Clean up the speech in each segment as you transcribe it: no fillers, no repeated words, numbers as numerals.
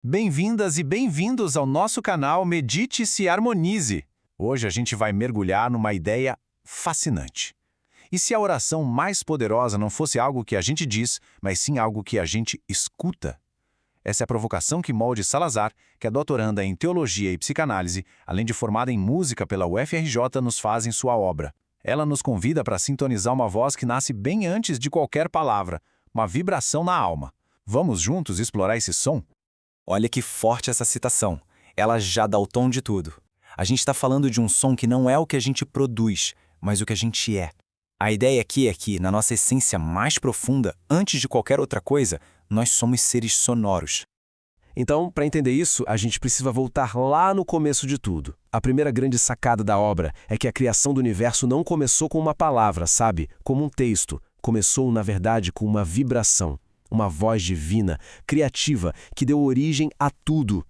Bem-vindas e bem-vindos ao nosso canal Medite e se Harmonize. Hoje a gente vai mergulhar numa ideia fascinante. E se a oração mais poderosa não fosse algo que a gente diz, mas sim algo que a gente escuta? Essa é a provocação que Maud Salazar, que é doutoranda em Teologia e Psicanálise, além de formada em Música pela UFRJ, nos faz em sua obra. Ela nos convida para sintonizar uma voz que nasce bem antes de qualquer palavra, uma vibração na alma. Vamos juntos explorar esse som? Olha que forte essa citação. Ela já dá o tom de tudo. A gente está falando de um som que não é o que a gente produz, mas o que a gente é. A ideia aqui é que, na nossa essência mais profunda, antes de qualquer outra coisa, nós somos seres sonoros. Então, para entender isso, a gente precisa voltar lá no começo de tudo. A primeira grande sacada da obra é que a criação do universo não começou com uma palavra, sabe? Como um texto. Começou, na verdade, com uma vibração. Uma voz divina, criativa, que deu origem a tudo.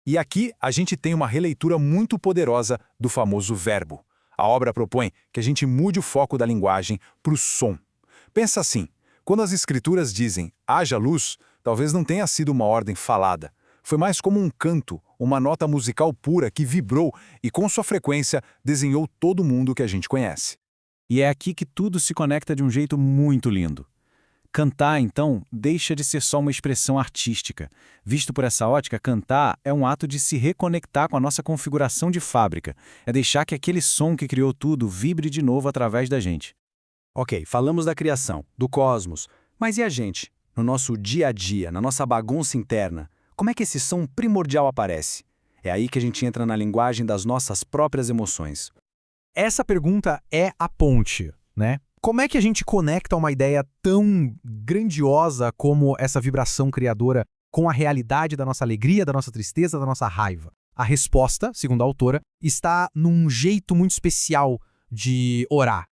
E aqui a gente tem uma releitura muito poderosa do famoso verbo. A obra propõe que a gente mude o foco da linguagem para o som. Pensa assim, quando as escrituras dizem haja luz, talvez não tenha sido uma ordem falada. Foi mais como um canto, uma nota musical pura que vibrou e com sua frequência desenhou todo o mundo que a gente conhece. E é aqui que tudo se conecta de um jeito muito lindo. Cantar, então, deixa de ser só uma expressão artística. Visto por essa ótica, cantar é um ato de se reconectar com a nossa configuração de fábrica. É deixar que aquele som que criou tudo vibre de novo através da gente. Ok, falamos da criação, do cosmos. Mas e a gente? No nosso dia a dia, na nossa bagunça interna, como é que esse som primordial aparece? É aí que a gente entra na linguagem das nossas próprias emoções. Essa pergunta é a ponte, né? Como é que a gente conecta uma ideia tão grandiosa como essa vibração criadora com a realidade da nossa alegria, da nossa tristeza, da nossa raiva? A resposta, segundo a autora, está num jeito muito especial de orar.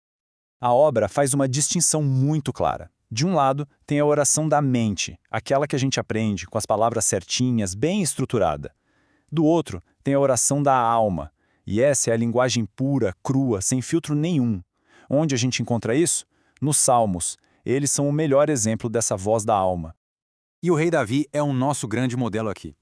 A obra faz uma distinção muito clara. De um lado, tem a oração da mente, aquela que a gente aprende, com as palavras certinhas, bem estruturada. Do outro, tem a oração da alma, e essa é a linguagem pura, crua, sem filtro nenhum. Onde a gente encontra isso? Nos Salmos. Eles são o melhor exemplo dessa voz da alma. E o rei Davi é o nosso grande modelo aqui.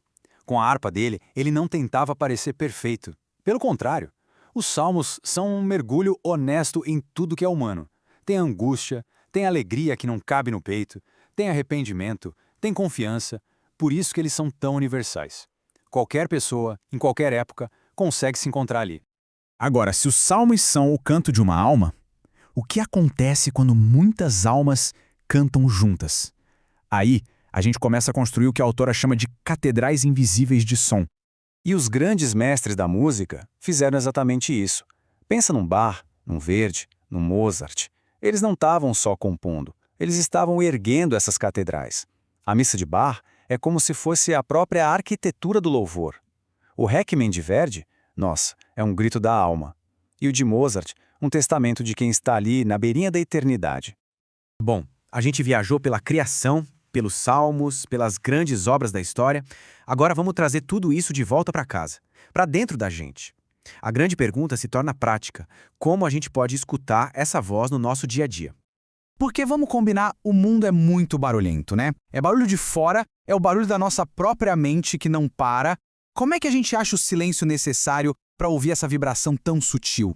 Com a harpa dele, ele não tentava parecer perfeito. Pelo contrário, os Salmos são um mergulho honesto em tudo que é humano. Tem angústia, tem alegria que não cabe no peito, tem arrependimento, tem confiança. Por isso que eles são tão universais. Qualquer pessoa, em qualquer época, consegue se encontrar ali. Agora, se os salmos são o canto de uma alma, o que acontece quando muitas almas cantam juntas? Aí, a gente começa a construir o que a autora chama de catedrais invisíveis de som. E os grandes mestres da música fizeram exatamente isso. Pensa num Bach, num Verdi, num Mozart. Eles não estavam só compondo, eles estavam erguendo essas catedrais. A missa de Bach é como se fosse a própria arquitetura do louvor. O Requiem de Verdi, nossa, é um grito da alma. E o de Mozart, um testamento de quem está ali na beirinha da eternidade. Bom, a gente viajou pela criação, pelos salmos, pelas grandes obras da história. Agora vamos trazer tudo isso de volta para casa, para dentro da gente. A grande pergunta se torna prática. Como a gente pode escutar essa voz no nosso dia a dia? Porque vamos combinar, o mundo é muito barulhento, né? É barulho de fora, é o barulho da nossa própria mente que não para. Como é que a gente acha o silêncio necessário para ouvir essa vibração tão sutil?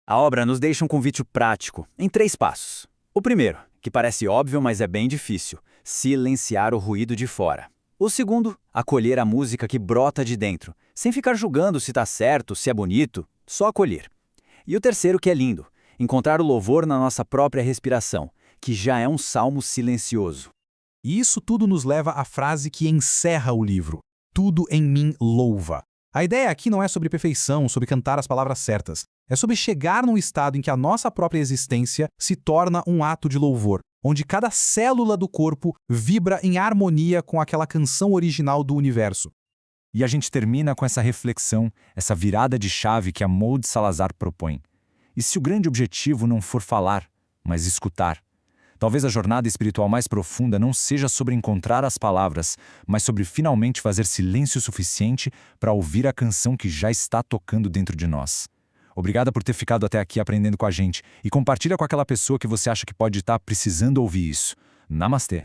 A obra nos deixa um convite prático, em 3 passos. O primeiro, que parece óbvio, mas é bem difícil, silenciar o ruído de fora. O segundo, acolher a música que brota de dentro, sem ficar julgando se está certo, se é bonito, só acolher. E o terceiro, que é lindo, encontrar o louvor na nossa própria respiração, que já é um salmo silencioso. E isso tudo nos leva à frase que encerra o livro. Tudo em mim louva. A ideia aqui não é sobre perfeição, sobre cantar as palavras certas. É sobre chegar num estado em que a nossa própria existência se torna um ato de louvor, onde cada célula do corpo vibra em harmonia com aquela canção original do universo. E a gente termina com essa reflexão, essa virada de chave que a Maud Salazar propõe. E se o grande objetivo não for falar, mas escutar? Talvez a jornada espiritual mais profunda não seja sobre encontrar as palavras, mas sobre finalmente fazer silêncio suficiente para ouvir a canção que já está tocando dentro de nós. Obrigada por ter ficado até aqui aprendendo com a gente e compartilha com aquela pessoa que você acha que pode estar precisando ouvir isso. Namastê!